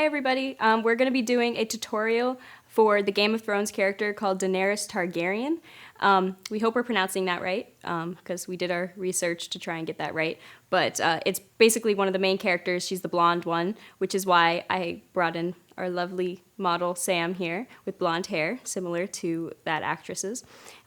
Hi everybody, we're going to be doing a tutorial for the Game of Thrones character called Daenerys Targaryen. We hope we're pronouncing that right, because we did our research to try and get that right. But it's basically one of the main characters. She's the blonde one, which is why I brought in our lovely model Sam here with blonde hair, similar to that actress's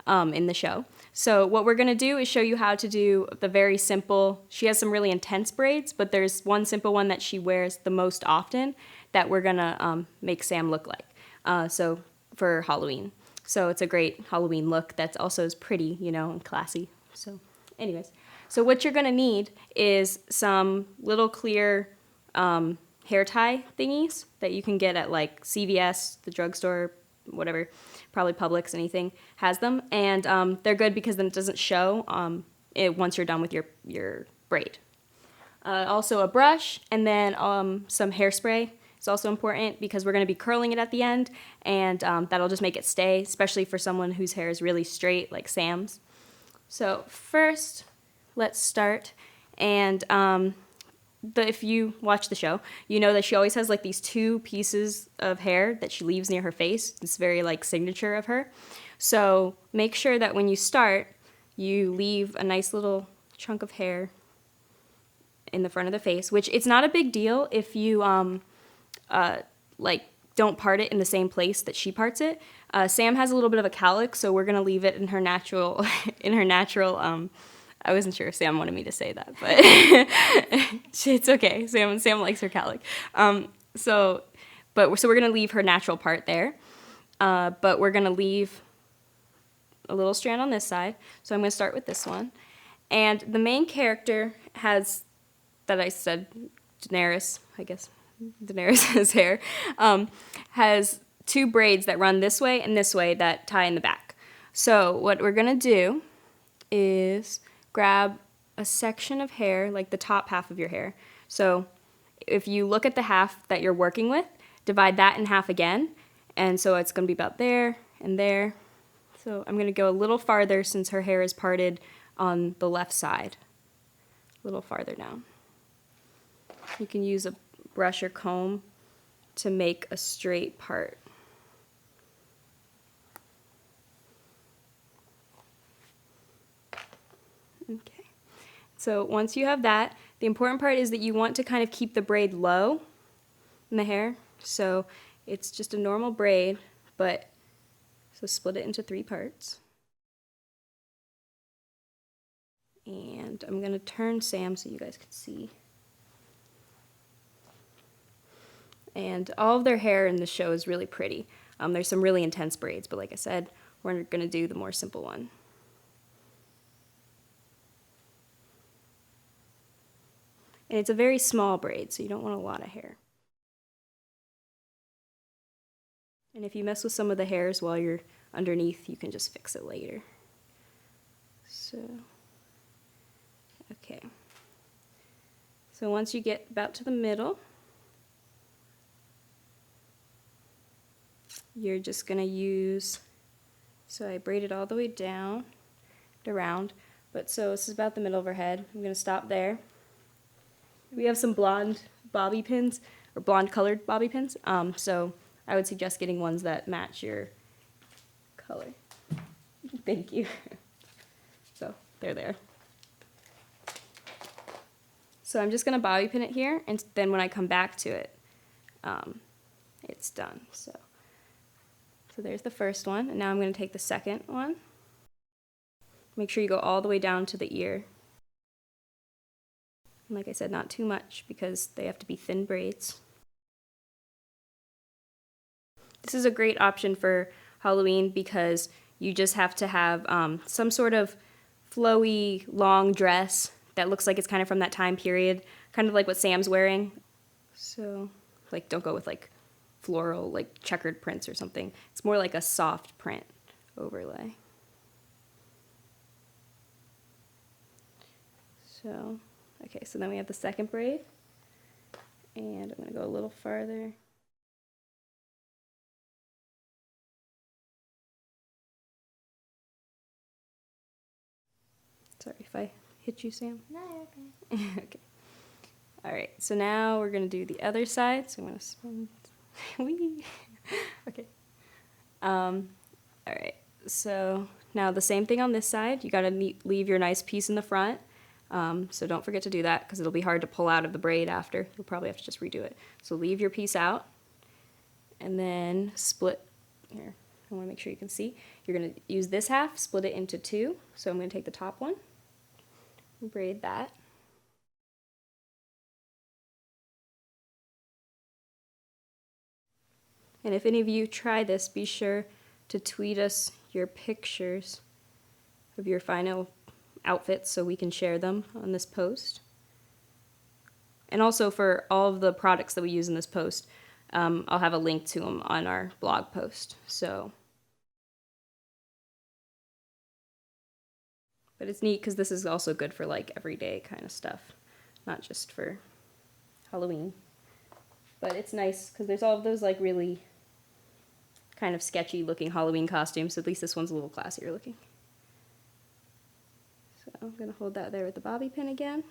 in the show. So what we're going to do is show you how to do the very simple, she has some really intense braids, but there's one simple one that she wears the most often that we're going to make Sam look like. So for Halloween. So it's a great Halloween look that's also is pretty, you know, and classy. So anyways, so what you're going to need is some little clear hair tie thingies that you can get at like CVS, the drugstore, whatever, probably Publix, anything has them, and they're good because then it doesn't show once you're done with your braid. Also a brush, and then some hairspray is also important because we're going to be curling it at the end, and that'll just make it stay, especially for someone whose hair is really straight like Sam's. So first, let's start, and if you watch the show, you know that she always has like these two pieces of hair that she leaves near her face. It's very like signature of her. So make sure that when you start, you leave a nice little chunk of hair in the front of the face, which it's not a big deal if you like don't part it in the same place that she parts it. Sam has a little bit of a cowlick, so we're gonna leave it in her natural I wasn't sure if Sam wanted me to say that, but it's okay. Sam likes her cowlick. So we're gonna leave her natural part there, but we're gonna leave a little strand on this side. So I'm gonna start with this one, and the main character has, that I said, Daenerys, I guess, Daenerys' hair, has two braids that run this way and this way that tie in the back. So what we're gonna do is grab a section of hair, like the top half of your hair. So if you look at the half that you're working with, divide that in half again, and so it's going to be about there and there. So I'm going to go a little farther since her hair is parted on the left side, a little farther down. You can use a brush or comb to make a straight part. Okay, so once you have that, the important part is that you want to kind of keep the braid low in the hair. So it's just a normal braid, but so split it into 3 parts. And I'm going to turn Sam so you guys can see. And all of their hair in the show is really pretty. There's some really intense braids, but like I said, we're going to do the more simple one. And it's a very small braid, so you don't want a lot of hair. And if you mess with some of the hairs while you're underneath, you can just fix it later. So, okay. So once you get about to the middle, you're just going to use, so I braided all the way down and around, but so this is about the middle of her head. I'm going to stop there. We have some blonde bobby pins, or blonde colored bobby pins, so I would suggest getting ones that match your color. Thank you. So they're there. So I'm just going to bobby pin it here, and then when I come back to it, it's done. So there's the first one, and now I'm going to take the second one. Make sure you go all the way down to the ear. And like I said, not too much because they have to be thin braids. This is a great option for Halloween because you just have to have some sort of flowy, long dress that looks like it's kind of from that time period, kind of like what Sam's wearing. So, like, don't go with like floral, like checkered prints or something. It's more like a soft print overlay. So, okay, so then we have the second braid, and I'm going to go a little farther. Sorry if I hit you, Sam. No, you're okay. Okay. All right, so now we're gonna do the other side. So I'm gonna spin. Okay. All right, so now the same thing on this side. You gotta leave your nice piece in the front. So don't forget to do that because it'll be hard to pull out of the braid after. You'll probably have to just redo it. So leave your piece out and then split. Here, I wanna make sure you can see. You're gonna use this half, split it into two. So I'm gonna take the top one, braid that. And if any of you try this, be sure to tweet us your pictures of your final outfits so we can share them on this post. And also for all of the products that we use in this post, I'll have a link to them on our blog post. But it's neat because this is also good for like everyday kind of stuff, not just for Halloween. But it's nice because there's all of those like really kind of sketchy looking Halloween costumes. So at least this one's a little classier looking. So I'm going to hold that there with the bobby pin again.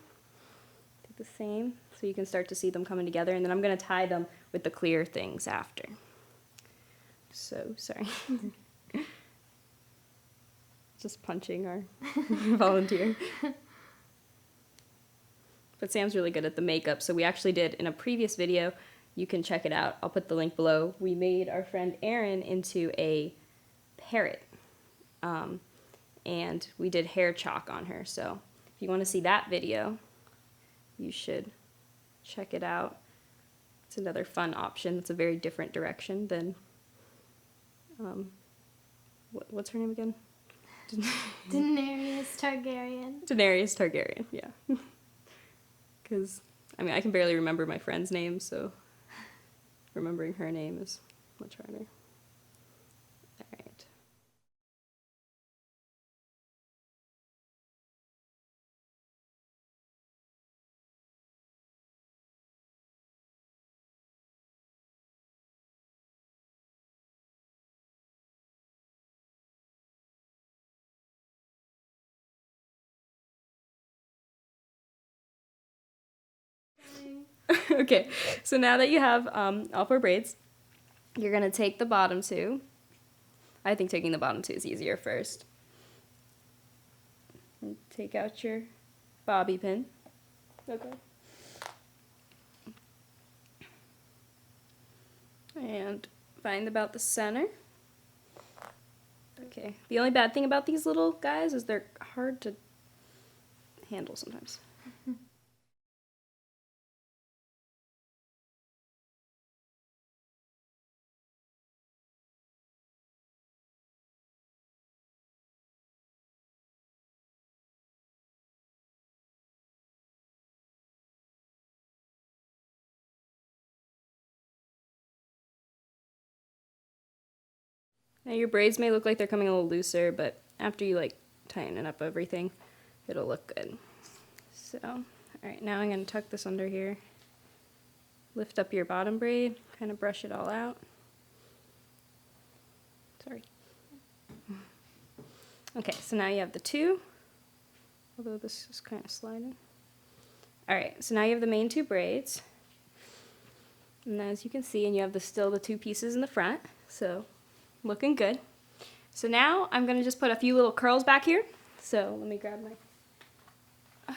Do the same so you can start to see them coming together. And then I'm going to tie them with the clear things after. So, sorry. Just punching our volunteer. But Sam's really good at the makeup. So we actually did in a previous video. You can check it out. I'll put the link below. We made our friend Erin into a parrot. And we did hair chalk on her. So if you want to see that video, you should check it out. It's another fun option. It's a very different direction than, what's her name again? Daenerys Targaryen. Daenerys Targaryen, yeah. Because, I mean, I can barely remember my friend's name, so remembering her name is much harder. All right. Okay, so now that you have all four braids, you're going to take the bottom two. I think taking the bottom two is easier first. And take out your bobby pin. Okay. And find about the center. Okay, the only bad thing about these little guys is they're hard to handle sometimes. Now your braids may look like they're coming a little looser, but after you like tighten up everything, it'll look good. So, all right, now I'm gonna tuck this under here. Lift up your bottom braid, kind of brush it all out. Sorry. Okay, so now you have the two, although this is kind of sliding. All right, so now you have the main two braids. And as you can see, and you have still the two pieces in the front, so looking good. So now I'm gonna just put a few little curls back here. So let me grab my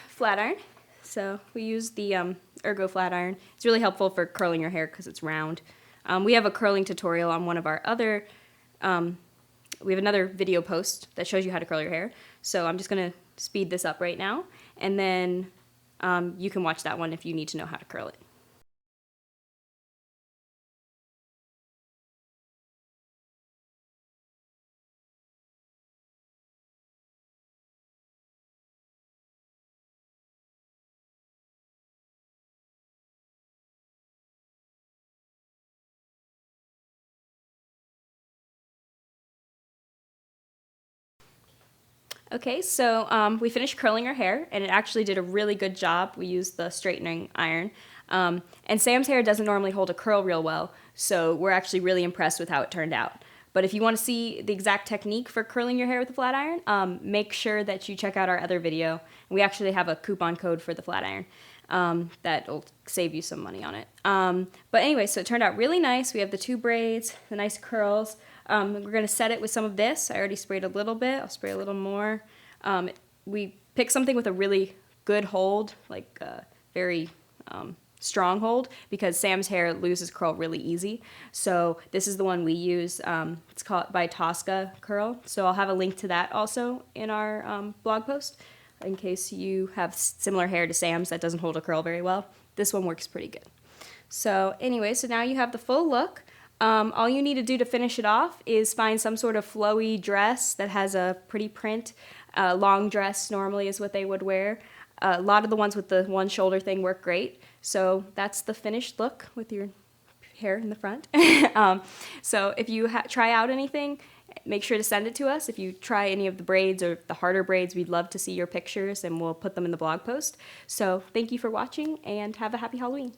flat iron. So we use the Ergo flat iron. It's really helpful for curling your hair because it's round. We have a curling tutorial on one of our other, we have another video post that shows you how to curl your hair. So I'm just gonna speed this up right now. And then you can watch that one if you need to know how to curl it. Okay, so we finished curling our hair, and it actually did a really good job. We used the straightening iron. And Sam's hair doesn't normally hold a curl real well, so we're actually really impressed with how it turned out. But if you want to see the exact technique for curling your hair with a flat iron, make sure that you check out our other video. We actually have a coupon code for the flat iron. That'll save you some money on it. But anyway, so it turned out really nice. We have the 2 braids, the nice curls. We're going to set it with some of this. I already sprayed a little bit. I'll spray a little more. We pick something with a really good hold, like very strong hold, because Sam's hair loses curl really easy. So this is the one we use. It's called by Tosca Curl. So I'll have a link to that also in our blog post in case you have similar hair to Sam's that doesn't hold a curl very well. This one works pretty good. So anyway, so now you have the full look. All you need to do to finish it off is find some sort of flowy dress that has a pretty print. Long dress normally is what they would wear. A lot of the ones with the one shoulder thing work great. So that's the finished look with your hair in the front. So if you try out anything, make sure to send it to us. If you try any of the braids or the harder braids, we'd love to see your pictures and we'll put them in the blog post. So thank you for watching and have a happy Halloween.